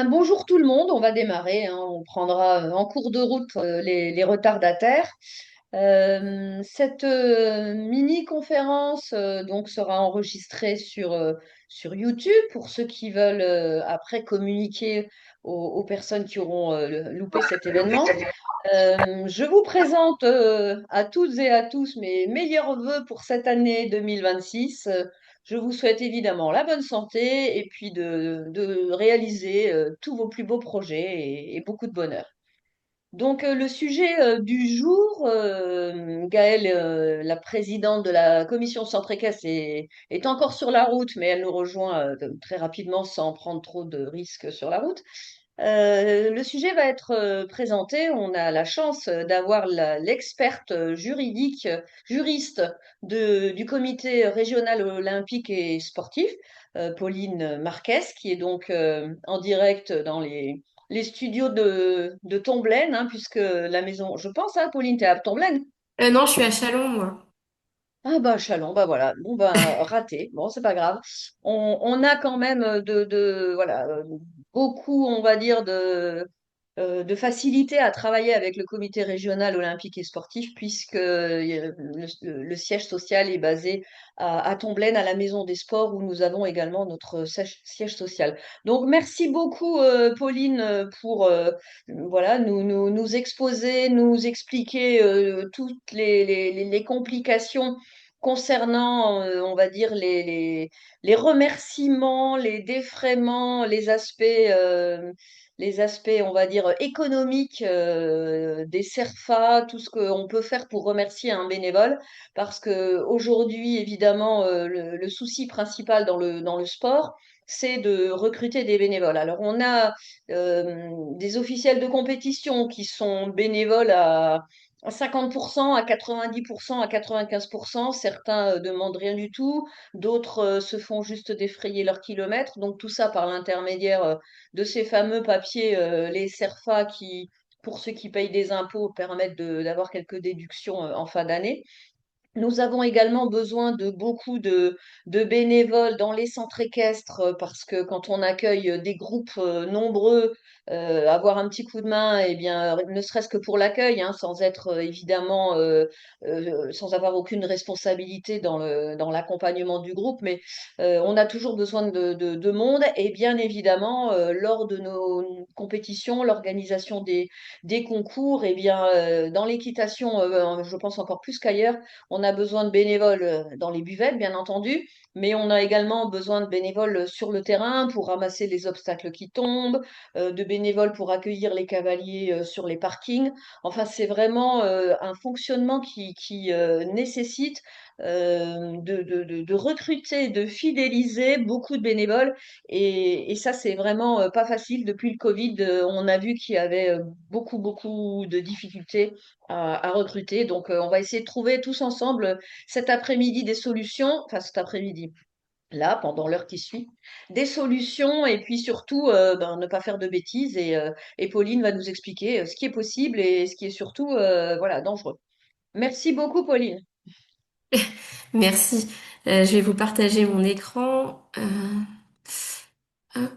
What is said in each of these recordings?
Bonjour tout le monde, on va démarrer, hein. On prendra en cours de route les retardataires. Cette mini-conférence donc sera enregistrée sur YouTube pour ceux qui veulent après communiquer aux personnes qui auront loupé cet événement. Je vous présente à toutes et à tous mes meilleurs vœux pour cette année 2026. Je vous souhaite évidemment la bonne santé et puis de réaliser tous vos plus beaux projets et beaucoup de bonheur. Donc le sujet du jour, Gaëlle, la présidente de la commission Centre-Équestre, est encore sur la route, mais elle nous rejoint très rapidement sans prendre trop de risques sur la route. Le sujet va être présenté. On a la chance d'avoir l'experte juridique, juriste du comité régional olympique et sportif, Pauline Marquez, qui est donc en direct dans les studios de Tomblaine, hein, puisque la maison, je pense, hein, Pauline, t'es à Tomblaine. Non, je suis à Chalon, moi. Ah bah Chalon, bah voilà, bon bah raté, bon c'est pas grave. On a quand même voilà beaucoup, on va dire de facilité à travailler avec le comité régional olympique et sportif puisque le siège social est basé à Tomblaine, à la Maison des Sports où nous avons également notre siège social. Donc merci beaucoup Pauline pour voilà nous exposer, nous expliquer toutes les complications concernant, on va dire, les remerciements, les défraiements, les aspects, on va dire, économiques des CERFA, tout ce qu'on peut faire pour remercier un bénévole, parce que aujourd'hui, évidemment, le souci principal dans le sport, c'est de recruter des bénévoles. Alors, on a des officiels de compétition qui sont bénévoles à 50%, à 90%, à 95%. Certains demandent rien du tout, d'autres se font juste défrayer leurs kilomètres. Donc tout ça par l'intermédiaire de ces fameux papiers, les CERFA, qui, pour ceux qui payent des impôts, permettent d'avoir quelques déductions en fin d'année. Nous avons également besoin de beaucoup de bénévoles dans les centres équestres parce que quand on accueille des groupes nombreux, avoir un petit coup de main, eh bien, ne serait-ce que pour l'accueil, hein, sans être évidemment, sans avoir aucune responsabilité dans l'accompagnement du groupe, mais on a toujours besoin de monde et bien évidemment, lors de nos compétitions, l'organisation des concours, eh bien, dans l'équitation, je pense encore plus qu'ailleurs, on a besoin de bénévoles dans les buvettes, bien entendu, mais on a également besoin de bénévoles sur le terrain pour ramasser les obstacles qui tombent, de bénévoles pour accueillir les cavaliers sur les parkings. Enfin, c'est vraiment un fonctionnement qui nécessite de recruter, de fidéliser beaucoup de bénévoles. Et ça, c'est vraiment pas facile. Depuis le Covid, on a vu qu'il y avait beaucoup de difficultés à recruter. Donc, on va essayer de trouver tous ensemble cet après-midi des solutions, enfin cet après-midi, là, pendant l'heure qui suit, des solutions et puis surtout ne pas faire de bêtises. Et Pauline va nous expliquer ce qui est possible et ce qui est surtout voilà, dangereux. Merci beaucoup, Pauline. Merci. Je vais vous partager mon écran. Hop.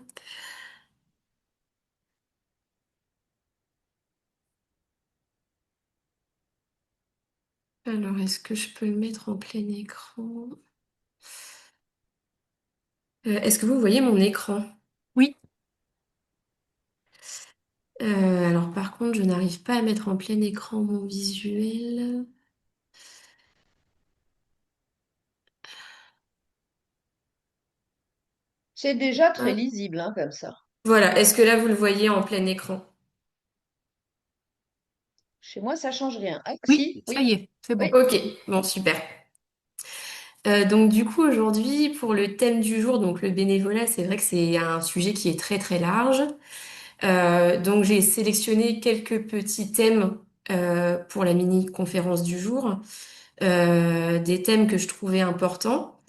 Alors, est-ce que je peux le mettre en plein écran? Est-ce que vous voyez mon écran? Oui. Alors, par contre, je n'arrive pas à mettre en plein écran mon visuel. C'est déjà très Hop. lisible, hein, comme ça. Voilà. Est-ce que là, vous le voyez en plein écran? Chez moi, ça change rien. Ah, Oui, si, ça oui, y est, c'est bon. oui. Ok. Bon, super. Donc du coup aujourd'hui pour le thème du jour, donc le bénévolat, c'est vrai que c'est un sujet qui est très très large. Donc j'ai sélectionné quelques petits thèmes pour la mini-conférence du jour, des thèmes que je trouvais importants.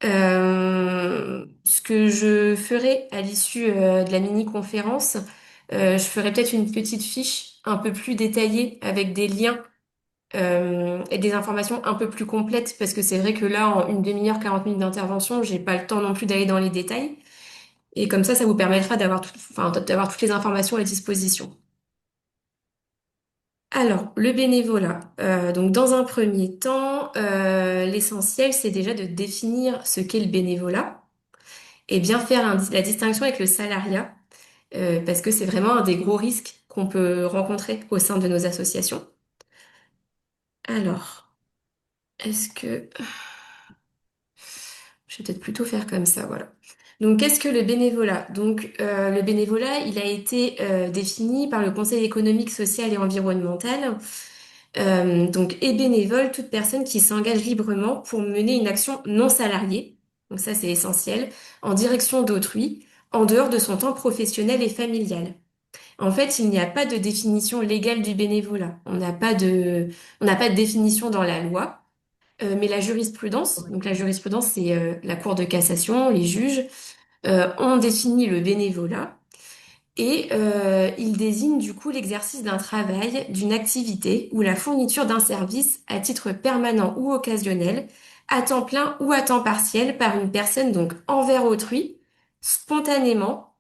Ce que je ferai à l'issue de la mini-conférence, je ferai peut-être une petite fiche un peu plus détaillée avec des liens et des informations un peu plus complètes parce que c'est vrai que là, en une demi-heure, 40 minutes d'intervention, j'ai pas le temps non plus d'aller dans les détails. Et comme ça vous permettra enfin, d'avoir toutes les informations à disposition. Alors, le bénévolat. Donc, dans un premier temps, l'essentiel, c'est déjà de définir ce qu'est le bénévolat et bien faire la distinction avec le salariat, parce que c'est vraiment un des gros risques qu'on peut rencontrer au sein de nos associations. Alors, est-ce que... Je vais peut-être plutôt faire comme ça, voilà. Donc, qu'est-ce que le bénévolat? Donc, le bénévolat, il a été défini par le Conseil économique, social et environnemental. Donc, est bénévole toute personne qui s'engage librement pour mener une action non salariée. Donc ça, c'est essentiel, en direction d'autrui, en dehors de son temps professionnel et familial. En fait, il n'y a pas de définition légale du bénévolat. On n'a pas de définition dans la loi. Mais la jurisprudence, donc la jurisprudence, c'est la Cour de cassation, les juges, ont défini le bénévolat et ils désignent du coup l'exercice d'un travail, d'une activité ou la fourniture d'un service à titre permanent ou occasionnel, à temps plein ou à temps partiel par une personne donc envers autrui, spontanément,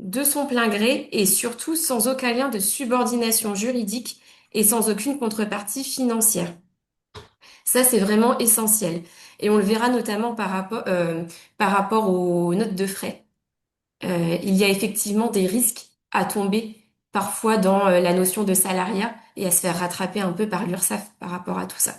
de son plein gré et surtout sans aucun lien de subordination juridique et sans aucune contrepartie financière. Ça, c'est vraiment essentiel. Et on le verra notamment par rapport aux notes de frais. Il y a effectivement des risques à tomber parfois dans la notion de salariat et à se faire rattraper un peu par l'URSSAF par rapport à tout ça.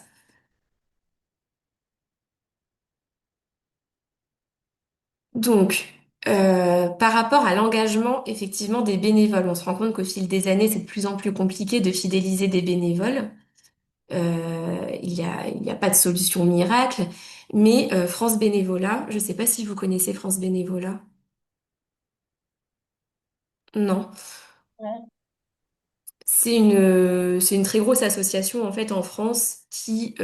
Donc, par rapport à l'engagement effectivement des bénévoles, on se rend compte qu'au fil des années, c'est de plus en plus compliqué de fidéliser des bénévoles. Il y a pas de solution miracle, mais France Bénévolat, je ne sais pas si vous connaissez France Bénévolat. Non. Ouais. C'est une très grosse association en fait en France qui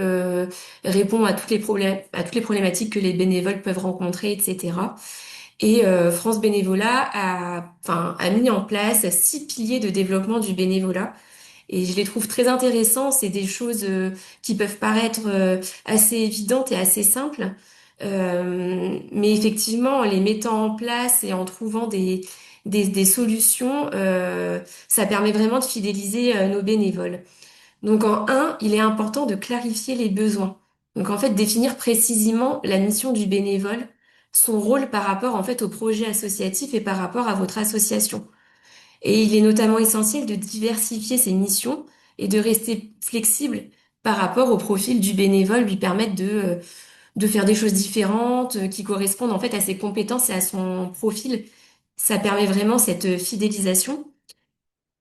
répond à à toutes les problématiques que les bénévoles peuvent rencontrer, etc. Et France Bénévolat a mis en place 6 piliers de développement du bénévolat. Et je les trouve très intéressants. C'est des choses qui peuvent paraître assez évidentes et assez simples. Mais effectivement, en les mettant en place et en trouvant des solutions, ça permet vraiment de fidéliser nos bénévoles. Donc en un, il est important de clarifier les besoins. Donc en fait, définir précisément la mission du bénévole, son rôle par rapport en fait au projet associatif et par rapport à votre association. Et il est notamment essentiel de diversifier ses missions et de rester flexible par rapport au profil du bénévole, lui permettre de faire des choses différentes, qui correspondent en fait à ses compétences et à son profil. Ça permet vraiment cette fidélisation.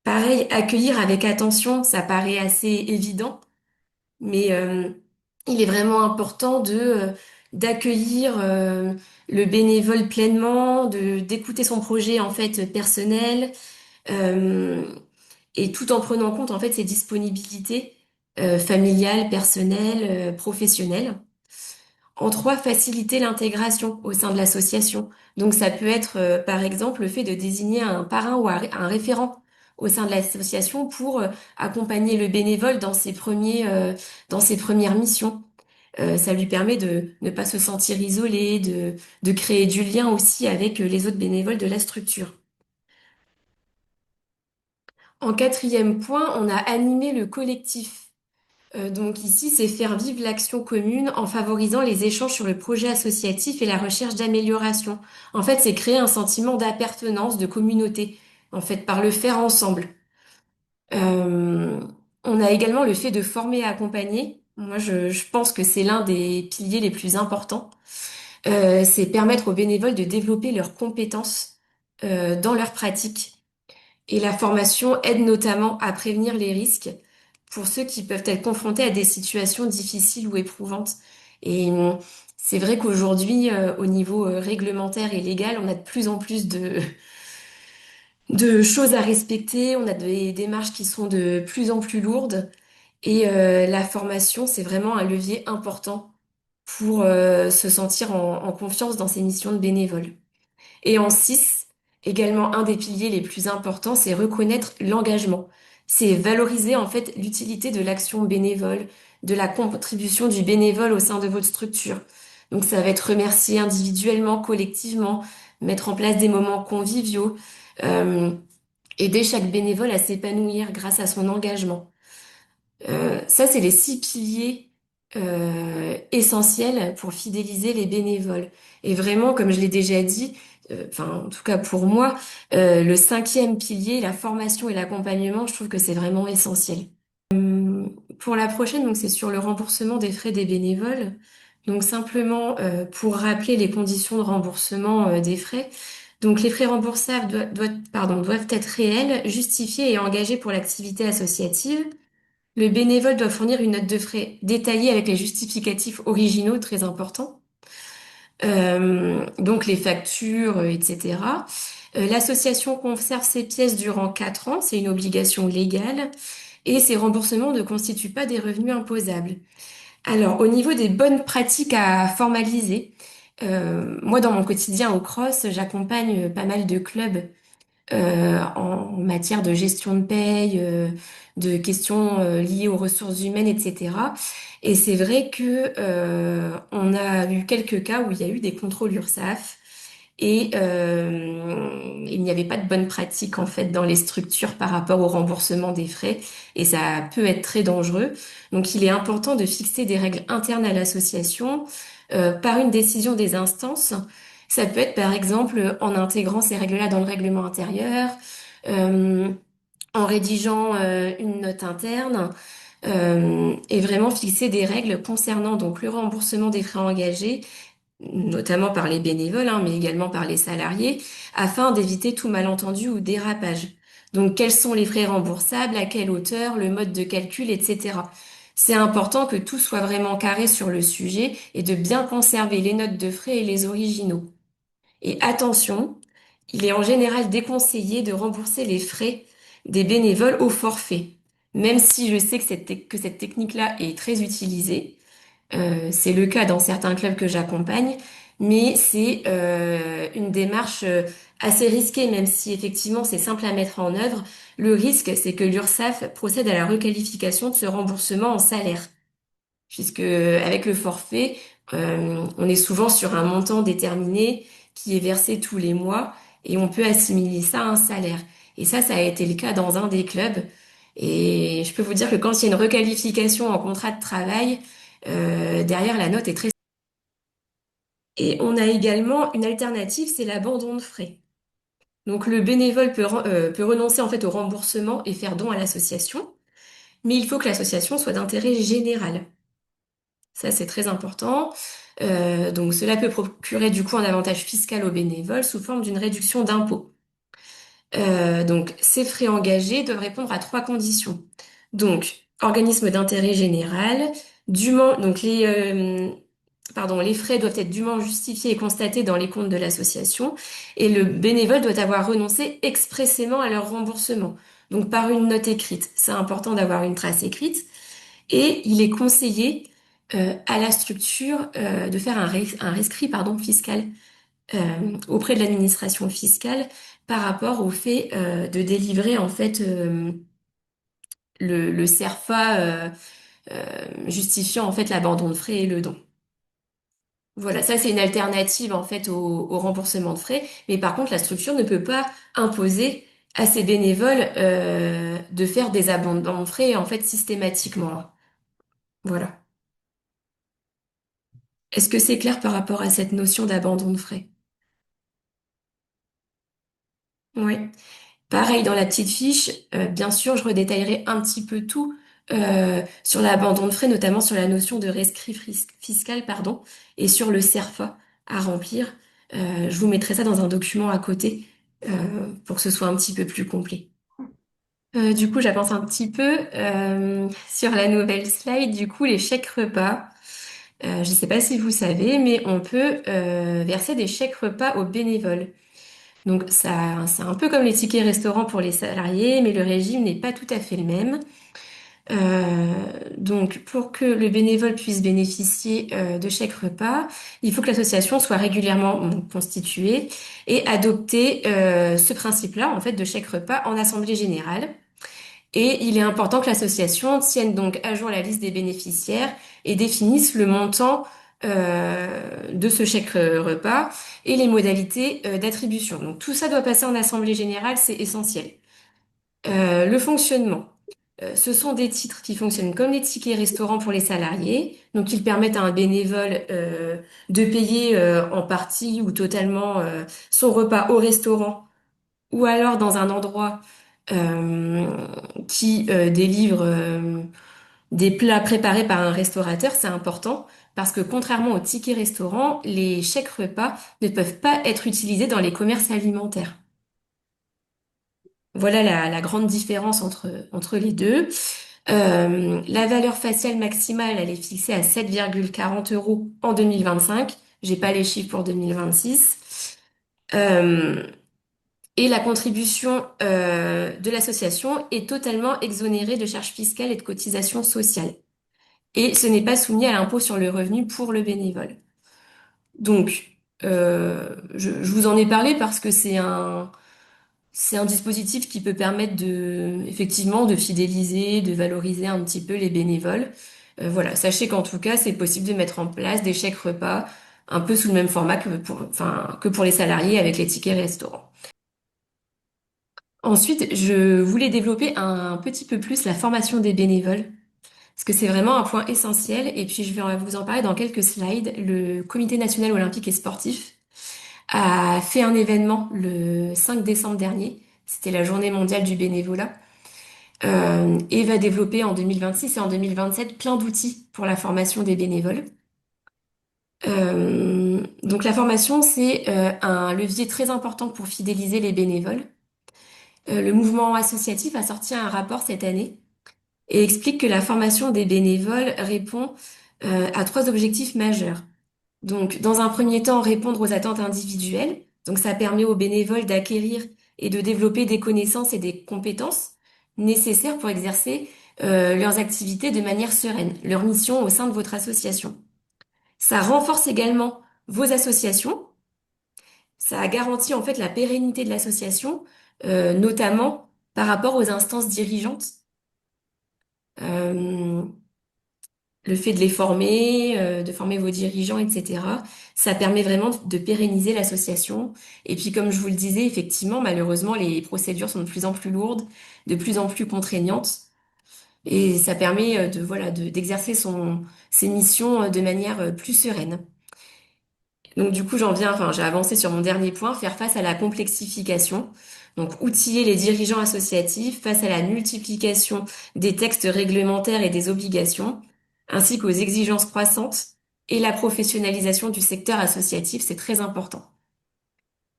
Pareil, accueillir avec attention, ça paraît assez évident, mais il est vraiment important d'accueillir le bénévole pleinement, de d'écouter son projet en fait personnel, euh, et tout en prenant en compte en fait ses disponibilités familiales, personnelles, professionnelles. En trois, faciliter l'intégration au sein de l'association. Donc ça peut être par exemple le fait de désigner un parrain ou un référent au sein de l'association pour accompagner le bénévole dans ses premières missions. Ça lui permet de ne pas se sentir isolé, de créer du lien aussi avec les autres bénévoles de la structure. En quatrième point, on a animé le collectif. Donc ici, c'est faire vivre l'action commune en favorisant les échanges sur le projet associatif et la recherche d'amélioration. En fait, c'est créer un sentiment d'appartenance, de communauté, en fait, par le faire ensemble. Euh, on a également le fait de former et accompagner. Moi, je pense que c'est l'un des piliers les plus importants. C'est permettre aux bénévoles de développer leurs compétences dans leur pratique. Et la formation aide notamment à prévenir les risques pour ceux qui peuvent être confrontés à des situations difficiles ou éprouvantes. Et c'est vrai qu'aujourd'hui, au niveau réglementaire et légal, on a de plus en plus de choses à respecter, on a des démarches qui sont de plus en plus lourdes. Et la formation, c'est vraiment un levier important pour se sentir en confiance dans ses missions de bénévole. Et en 6, également un des piliers les plus importants, c'est reconnaître l'engagement. C'est valoriser en fait l'utilité de l'action bénévole, de la contribution du bénévole au sein de votre structure. Donc ça va être remercier individuellement, collectivement, mettre en place des moments conviviaux, euh, aider chaque bénévole à s'épanouir grâce à son engagement. Ça, c'est les 6 piliers essentiels pour fidéliser les bénévoles. Et vraiment, comme je l'ai déjà dit, enfin, en tout cas pour moi, le 5e pilier, la formation et l'accompagnement, je trouve que c'est vraiment essentiel. Pour la prochaine, donc c'est sur le remboursement des frais des bénévoles. Donc simplement pour rappeler les conditions de remboursement des frais. Donc les frais remboursables doivent être réels, justifiés et engagés pour l'activité associative. Le bénévole doit fournir une note de frais détaillée avec les justificatifs originaux, très importants. Donc les factures, etc. L'association conserve ses pièces durant 4 ans, c'est une obligation légale, et ces remboursements ne constituent pas des revenus imposables. Alors, au niveau des bonnes pratiques à formaliser, moi dans mon quotidien au CROSS, j'accompagne pas mal de clubs en matière de gestion de paye, de questions liées aux ressources humaines, etc. Et c'est vrai que on a eu quelques cas où il y a eu des contrôles URSSAF et il n'y avait pas de bonne pratique en fait dans les structures par rapport au remboursement des frais et ça peut être très dangereux. Donc il est important de fixer des règles internes à l'association par une décision des instances. Ça peut être par exemple en intégrant ces règles-là dans le règlement intérieur, euh, en rédigeant une note interne et vraiment fixer des règles concernant donc le remboursement des frais engagés notamment par les bénévoles, hein, mais également par les salariés, afin d'éviter tout malentendu ou dérapage. Donc, quels sont les frais remboursables, à quelle hauteur, le mode de calcul, etc. C'est important que tout soit vraiment carré sur le sujet et de bien conserver les notes de frais et les originaux. Et attention, il est en général déconseillé de rembourser les frais des bénévoles au forfait, même si je sais que cette technique-là est très utilisée. C'est le cas dans certains clubs que j'accompagne, mais c'est une démarche assez risquée, même si effectivement c'est simple à mettre en œuvre. Le risque, c'est que l'URSSAF procède à la requalification de ce remboursement en salaire, puisque avec le forfait, on est souvent sur un montant déterminé qui est versé tous les mois et on peut assimiler ça à un salaire. Et ça a été le cas dans un des clubs. Et je peux vous dire que quand il y a une requalification en contrat de travail, derrière la note est très... Et on a également une alternative, c'est l'abandon de frais. Donc le bénévole peut renoncer en fait au remboursement et faire don à l'association, mais il faut que l'association soit d'intérêt général. Ça, c'est très important. Donc cela peut procurer du coup un avantage fiscal aux bénévoles sous forme d'une réduction d'impôt. Donc ces frais engagés doivent répondre à 3 conditions. Donc organisme d'intérêt général, donc les frais doivent être dûment justifiés et constatés dans les comptes de l'association et le bénévole doit avoir renoncé expressément à leur remboursement. Donc par une note écrite. C'est important d'avoir une trace écrite. Et il est conseillé à la structure de faire un rescrit fiscal auprès de l'administration fiscale par rapport au fait de délivrer en fait le CERFA justifiant en fait l'abandon de frais et le don. Voilà, ça c'est une alternative en fait au remboursement de frais, mais par contre la structure ne peut pas imposer à ses bénévoles de faire des abandons de frais en fait systématiquement. Voilà. Est-ce que c'est clair par rapport à cette notion d'abandon de frais? Oui. Pareil dans la petite fiche, bien sûr, je redétaillerai un petit peu tout sur l'abandon de frais, notamment sur la notion de rescrit fiscal, pardon, et sur le CERFA à remplir. Je vous mettrai ça dans un document à côté pour que ce soit un petit peu plus complet. Du coup, j'avance un petit peu sur la nouvelle slide. Du coup, les chèques repas. Je ne sais pas si vous savez, mais on peut verser des chèques repas aux bénévoles. Donc ça, c'est un peu comme les tickets restaurants pour les salariés, mais le régime n'est pas tout à fait le même. Euh, donc pour que le bénévole puisse bénéficier de chèques repas, il faut que l'association soit régulièrement constituée et adopter ce principe-là en fait de chèque repas en assemblée générale. Et il est important que l'association tienne donc à jour la liste des bénéficiaires et définisse le montant de ce chèque repas et les modalités d'attribution. Donc tout ça doit passer en assemblée générale, c'est essentiel. Le fonctionnement. Ce sont des titres qui fonctionnent comme les tickets restaurants pour les salariés. Donc, ils permettent à un bénévole de payer en partie ou totalement son repas au restaurant ou alors dans un endroit euh, qui délivre des plats préparés par un restaurateur. C'est important parce que contrairement aux tickets restaurants, les chèques repas ne peuvent pas être utilisés dans les commerces alimentaires. Voilà la grande différence entre les deux. La valeur faciale maximale, elle est fixée à 7,40 € en 2025. J'ai pas les chiffres pour 2026. Euh, et la contribution de l'association est totalement exonérée de charges fiscales et de cotisations sociales. Et ce n'est pas soumis à l'impôt sur le revenu pour le bénévole. Donc, je vous en ai parlé parce que c'est un dispositif qui peut permettre effectivement, de fidéliser, de valoriser un petit peu les bénévoles. Voilà, sachez qu'en tout cas, c'est possible de mettre en place des chèques repas un peu sous le même format que pour les salariés avec les tickets restaurants. Ensuite, je voulais développer un petit peu plus la formation des bénévoles, parce que c'est vraiment un point essentiel. Et puis, je vais vous en parler dans quelques slides. Le Comité national olympique et sportif a fait un événement le 5 décembre dernier. C'était la journée mondiale du bénévolat. Et va développer en 2026 et en 2027 plein d'outils pour la formation des bénévoles. Donc la formation, c'est un levier très important pour fidéliser les bénévoles. Le mouvement associatif a sorti un rapport cette année et explique que la formation des bénévoles répond à trois objectifs majeurs. Donc, dans un premier temps, répondre aux attentes individuelles. Donc, ça permet aux bénévoles d'acquérir et de développer des connaissances et des compétences nécessaires pour exercer leurs activités de manière sereine, leur mission au sein de votre association. Ça renforce également vos associations. Ça garantit en fait la pérennité de l'association, notamment par rapport aux instances dirigeantes. Euh, le fait de les former, de former vos dirigeants, etc., ça permet vraiment de pérenniser l'association. Et puis, comme je vous le disais, effectivement, malheureusement, les procédures sont de plus en plus lourdes, de plus en plus contraignantes. Et ça permet d'exercer ses missions de manière plus sereine. Donc, du coup, j'ai avancé sur mon dernier point, faire face à la complexification. Donc, outiller les dirigeants associatifs face à la multiplication des textes réglementaires et des obligations, ainsi qu'aux exigences croissantes et la professionnalisation du secteur associatif, c'est très important.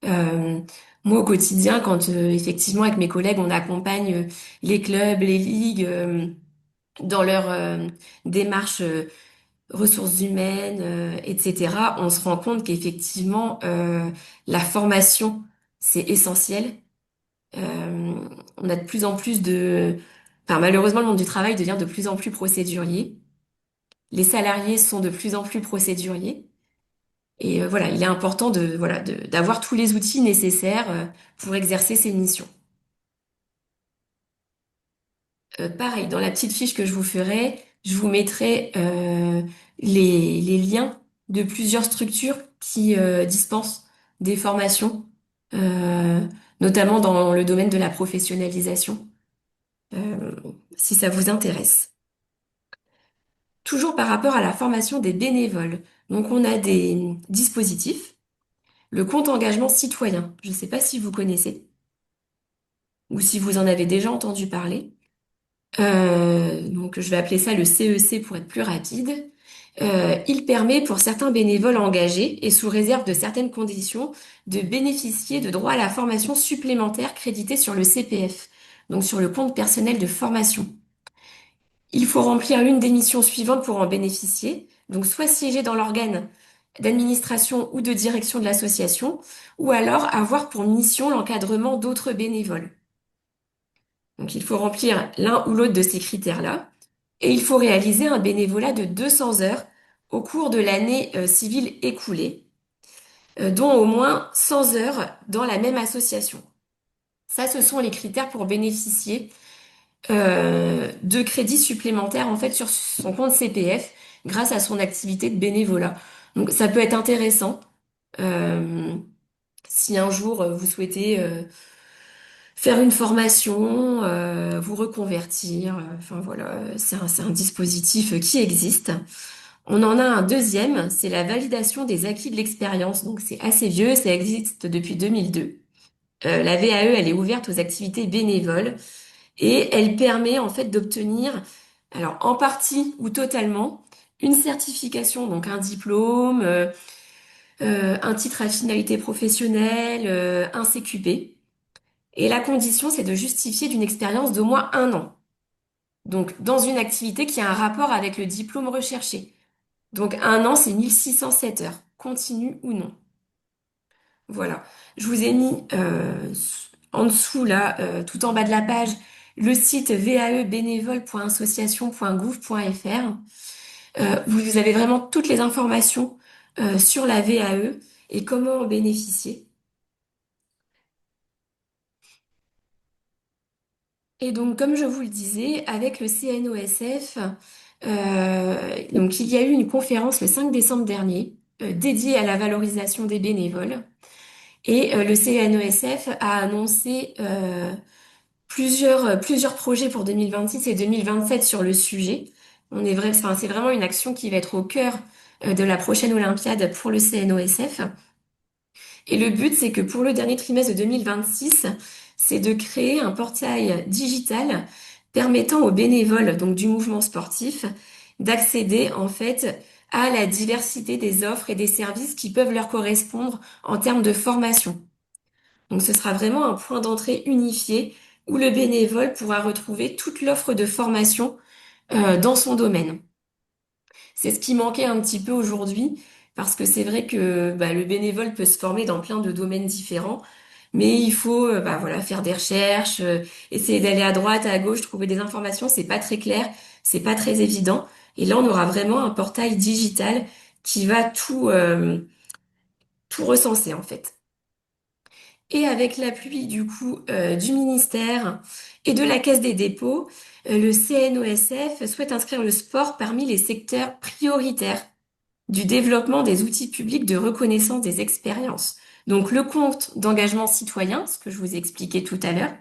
Euh, Moi, au quotidien, quand effectivement, avec mes collègues, on accompagne les clubs, les ligues, dans leur démarche ressources humaines, etc., on se rend compte qu'effectivement, la formation, c'est essentiel. On a de plus en plus Enfin, malheureusement, le monde du travail devient de plus en plus procédurier. Les salariés sont de plus en plus procéduriers. Et voilà, il est important d'avoir tous les outils nécessaires pour exercer ces missions. Pareil, dans la petite fiche que je vous ferai, je vous mettrai les liens de plusieurs structures qui dispensent des formations, euh, notamment dans le domaine de la professionnalisation, euh, si ça vous intéresse. Toujours par rapport à la formation des bénévoles. Donc, on a des dispositifs. Le compte engagement citoyen. Je ne sais pas si vous connaissez ou si vous en avez déjà entendu parler. Donc, je vais appeler ça le CEC pour être plus rapide. Il permet pour certains bénévoles engagés et sous réserve de certaines conditions de bénéficier de droits à la formation supplémentaire crédités sur le CPF, donc sur le compte personnel de formation. Il faut remplir l'une des missions suivantes pour en bénéficier, donc soit siéger dans l'organe d'administration ou de direction de l'association, ou alors avoir pour mission l'encadrement d'autres bénévoles. Donc il faut remplir l'un ou l'autre de ces critères-là. Et il faut réaliser un bénévolat de 200 heures au cours de l'année civile écoulée, dont au moins 100 heures dans la même association. Ça, ce sont les critères pour bénéficier de crédits supplémentaires en fait sur son compte CPF, grâce à son activité de bénévolat. Donc ça peut être intéressant euh, si un jour vous souhaitez faire une formation, vous reconvertir. Enfin voilà, c'est un dispositif qui existe. On en a un deuxième, c'est la validation des acquis de l'expérience. Donc c'est assez vieux, ça existe depuis 2002. La VAE, elle est ouverte aux activités bénévoles et elle permet en fait d'obtenir, alors en partie ou totalement, une certification, donc un diplôme, un titre à finalité professionnelle, un CQP. Et la condition, c'est de justifier d'une expérience d'au moins un an. Donc dans une activité qui a un rapport avec le diplôme recherché. Donc un an, c'est 1607 heures, continue ou non. Voilà. Je vous ai mis en dessous, là, tout en bas de la page, le site vaebénévole.association.gouv.fr. Vous avez vraiment toutes les informations sur la VAE et comment en bénéficier. Et donc, comme je vous le disais, avec le CNOSF, donc il y a eu une conférence le 5 décembre dernier dédiée à la valorisation des bénévoles. Et le CNESF a annoncé plusieurs projets pour 2026 et 2027 sur le sujet. Enfin, c'est vraiment une action qui va être au cœur de la prochaine Olympiade pour le CNOSF. Et le but, c'est que pour le dernier trimestre de 2026, c'est de créer un portail digital permettant aux bénévoles, donc du mouvement sportif, d'accéder en fait à la diversité des offres et des services qui peuvent leur correspondre en termes de formation. Donc ce sera vraiment un point d'entrée unifié où le bénévole pourra retrouver toute l'offre de formation dans son domaine. C'est ce qui manquait un petit peu aujourd'hui parce que c'est vrai que bah, le bénévole peut se former dans plein de domaines différents, mais il faut bah, voilà, faire des recherches, essayer d'aller à droite, à gauche, trouver des informations, c'est pas très clair, c'est pas très évident. Et là, on aura vraiment un portail digital qui va tout recenser en fait. Et avec l'appui du coup du ministère et de la Caisse des dépôts, le CNOSF souhaite inscrire le sport parmi les secteurs prioritaires du développement des outils publics de reconnaissance des expériences. Donc le compte d'engagement citoyen, ce que je vous ai expliqué tout à l'heure,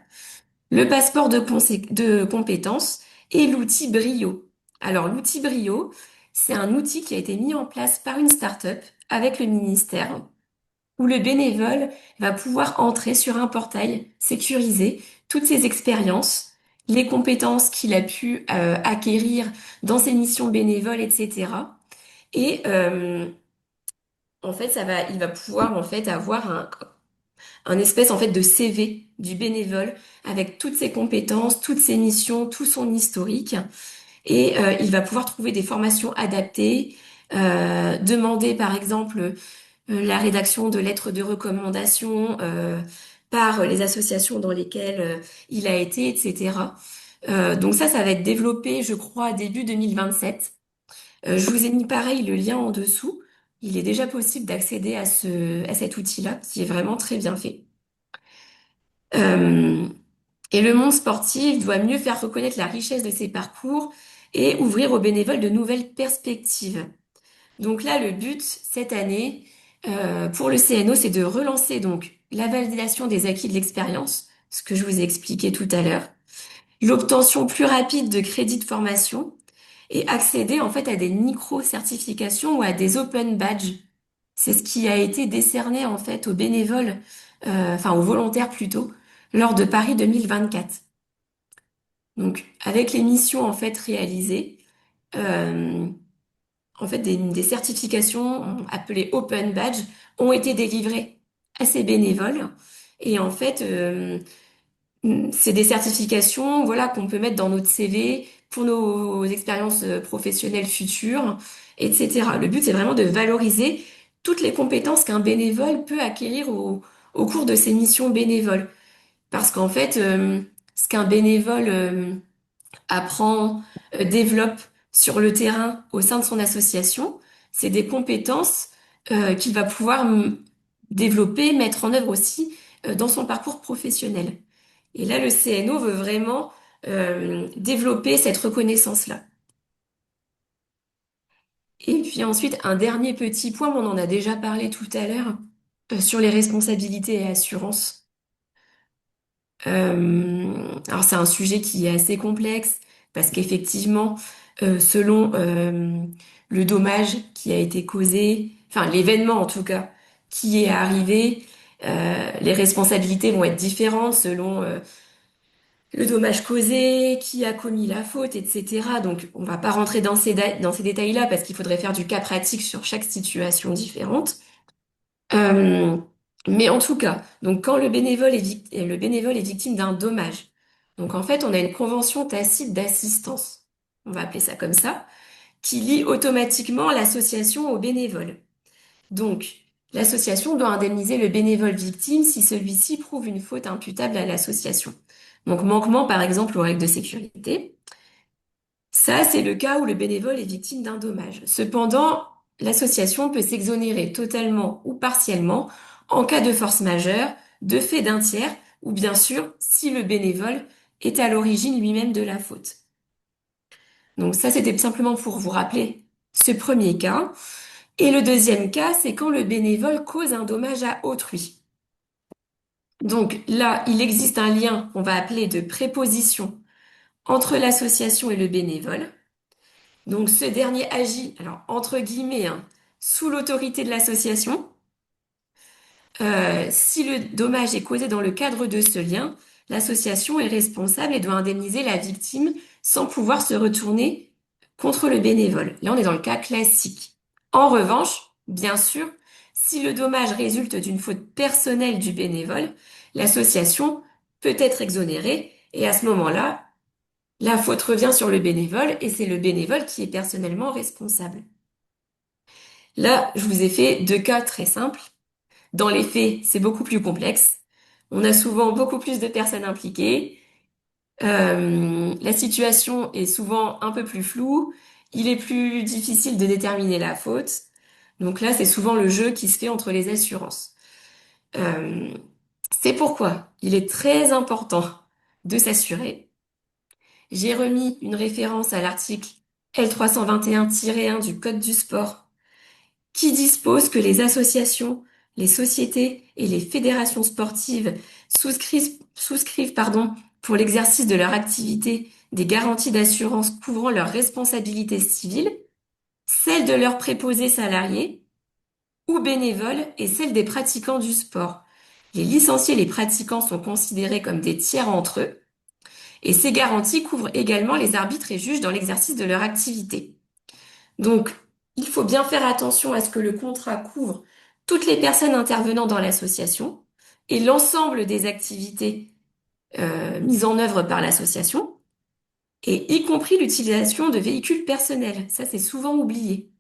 le passeport de compétences et l'outil Brio. Alors l'outil Brio, c'est un outil qui a été mis en place par une start-up avec le ministère où le bénévole va pouvoir entrer sur un portail sécurisé, toutes ses expériences, les compétences qu'il a pu acquérir dans ses missions bénévoles, etc. Et en fait, il va pouvoir en fait avoir un espèce en fait de CV du bénévole avec toutes ses compétences, toutes ses missions, tout son historique. Et il va pouvoir trouver des formations adaptées, demander par exemple la rédaction de lettres de recommandation par les associations dans lesquelles il a été, etc. Donc ça va être développé, je crois, début 2027. Je vous ai mis pareil le lien en dessous. Il est déjà possible d'accéder à cet outil-là, qui est vraiment très bien fait. Euh, et le monde sportif doit mieux faire reconnaître la richesse de ses parcours et ouvrir aux bénévoles de nouvelles perspectives. Donc là, le but cette année pour le CNO, c'est de relancer donc la validation des acquis de l'expérience, ce que je vous ai expliqué tout à l'heure, l'obtention plus rapide de crédits de formation et accéder en fait à des micro-certifications ou à des open badges. C'est ce qui a été décerné en fait aux bénévoles, enfin aux volontaires plutôt, lors de Paris 2024. Donc avec les missions en fait réalisées, euh, en fait, des certifications appelées Open Badge ont été délivrées à ces bénévoles. Et en fait, c'est des certifications, voilà, qu'on peut mettre dans notre CV pour nos expériences professionnelles futures, etc. Le but, c'est vraiment de valoriser toutes les compétences qu'un bénévole peut acquérir au cours de ses missions bénévoles. Parce qu'en fait, ce qu'un bénévole apprend, développe sur le terrain au sein de son association, c'est des compétences qu'il va pouvoir développer, mettre en œuvre aussi dans son parcours professionnel. Et là, le CNO veut vraiment développer cette reconnaissance-là. puis ensuite, un dernier petit point, mais on en a déjà parlé tout à l'heure, sur les responsabilités et assurances. Alors c'est un sujet qui est assez complexe parce qu'effectivement, selon le dommage qui a été causé, enfin l'événement en tout cas qui est arrivé, les responsabilités vont être différentes selon le dommage causé, qui a commis la faute, etc. Donc on va pas rentrer dans dans ces détails-là parce qu'il faudrait faire du cas pratique sur chaque situation différente. Euh, mais en tout cas, donc quand le bénévole est victime d'un dommage, donc en fait, on a une convention tacite d'assistance, on va appeler ça comme ça, qui lie automatiquement l'association au bénévole. Donc, l'association doit indemniser le bénévole victime si celui-ci prouve une faute imputable à l'association. Donc, manquement, par exemple, aux règles de sécurité. Ça, c'est le cas où le bénévole est victime d'un dommage. Cependant, l'association peut s'exonérer totalement ou partiellement en cas de force majeure, de fait d'un tiers, ou bien sûr si le bénévole est à l'origine lui-même de la faute. Donc ça, c'était simplement pour vous rappeler ce premier cas. Et le deuxième cas, c'est quand le bénévole cause un dommage à autrui. Donc là, il existe un lien qu'on va appeler de préposition entre l'association et le bénévole. Donc ce dernier agit, alors entre guillemets, hein, sous l'autorité de l'association. Si le dommage est causé dans le cadre de ce lien, l'association est responsable et doit indemniser la victime sans pouvoir se retourner contre le bénévole. Là, on est dans le cas classique. En revanche, bien sûr, si le dommage résulte d'une faute personnelle du bénévole, l'association peut être exonérée et à ce moment-là, la faute revient sur le bénévole et c'est le bénévole qui est personnellement responsable. Là, je vous ai fait deux cas très simples. Dans les faits, c'est beaucoup plus complexe. On a souvent beaucoup plus de personnes impliquées. La situation est souvent un peu plus floue. Il est plus difficile de déterminer la faute. Donc là, c'est souvent le jeu qui se fait entre les assurances. Euh, c'est pourquoi il est très important de s'assurer. J'ai remis une référence à l'article L321-1 du Code du sport qui dispose que les associations, les sociétés et les fédérations sportives souscrivent pour l'exercice de leur activité des garanties d'assurance couvrant leurs responsabilités civiles, celles de leurs préposés salariés ou bénévoles et celles des pratiquants du sport. Les licenciés et les pratiquants sont considérés comme des tiers entre eux et ces garanties couvrent également les arbitres et juges dans l'exercice de leur activité. Donc, il faut bien faire attention à ce que le contrat couvre toutes les personnes intervenant dans l'association et l'ensemble des activités mises en œuvre par l'association, et y compris l'utilisation de véhicules personnels. Ça, c'est souvent oublié.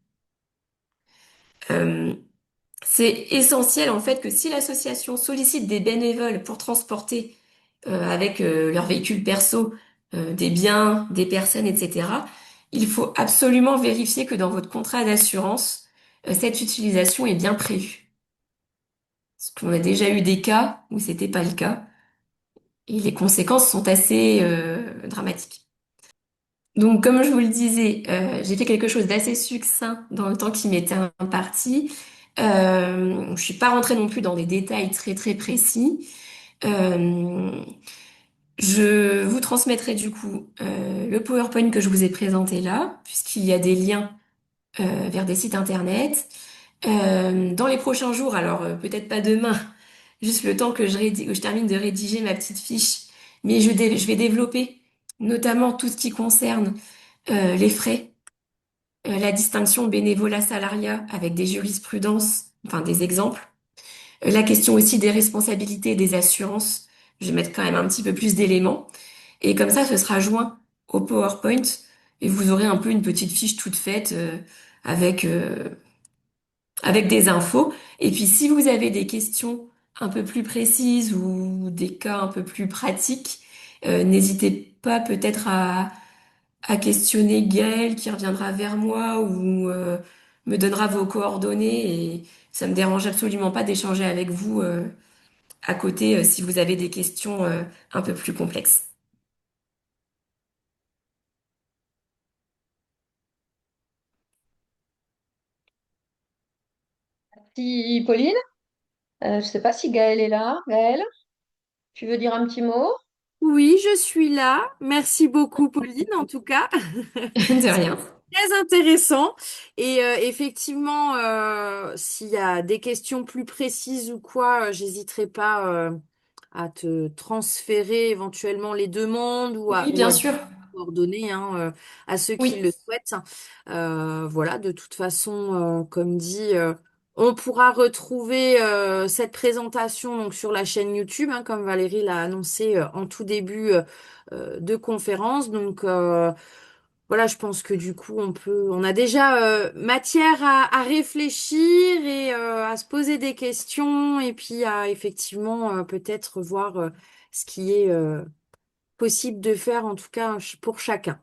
Euh, c'est essentiel, en fait, que si l'association sollicite des bénévoles pour transporter avec leurs véhicules perso des biens, des personnes, etc., il faut absolument vérifier que dans votre contrat d'assurance, cette utilisation est bien prévue. Parce qu'on a déjà eu des cas où c'était pas le cas et les conséquences sont assez dramatiques. Donc, comme je vous le disais, j'ai fait quelque chose d'assez succinct dans le temps qui m'était imparti. Je suis pas rentrée non plus dans des détails très très précis. Euh, Je vous transmettrai du coup le PowerPoint que je vous ai présenté là, puisqu'il y a des liens vers des sites internet. Dans les prochains jours, alors peut-être pas demain, juste le temps que que je termine de rédiger ma petite fiche, mais je vais développer notamment tout ce qui concerne les frais, la distinction bénévolat-salariat avec des jurisprudences, enfin des exemples. La question aussi des responsabilités et des assurances. Je vais mettre quand même un petit peu plus d'éléments. Et comme ça, ce sera joint au PowerPoint et vous aurez un peu une petite fiche toute faite avec, avec des infos. Et puis, si vous avez des questions un peu plus précises ou des cas un peu plus pratiques, n'hésitez pas peut-être à questionner Gaëlle qui reviendra vers moi ou me donnera vos coordonnées. Et ça me dérange absolument pas d'échanger avec vous à côté si vous avez des questions un peu plus complexes. Merci Pauline. Je ne sais pas si Gaëlle est là. Gaëlle, tu veux dire un petit mot? Oui, je suis là. Merci beaucoup, Pauline, en tout cas. De rien. Très intéressant. Et effectivement, s'il y a des questions plus précises ou quoi, j'hésiterai pas à te transférer éventuellement les demandes Oui, ou bien à sûr. coordonner à ceux qui Oui. le souhaitent. Voilà, de toute façon, comme dit, on pourra retrouver cette présentation donc sur la chaîne YouTube, hein, comme Valérie l'a annoncé en tout début de conférence. Donc voilà, je pense que du coup, on a déjà matière à réfléchir et à se poser des questions et puis à effectivement peut-être voir ce qui est possible de faire, en tout cas pour chacun.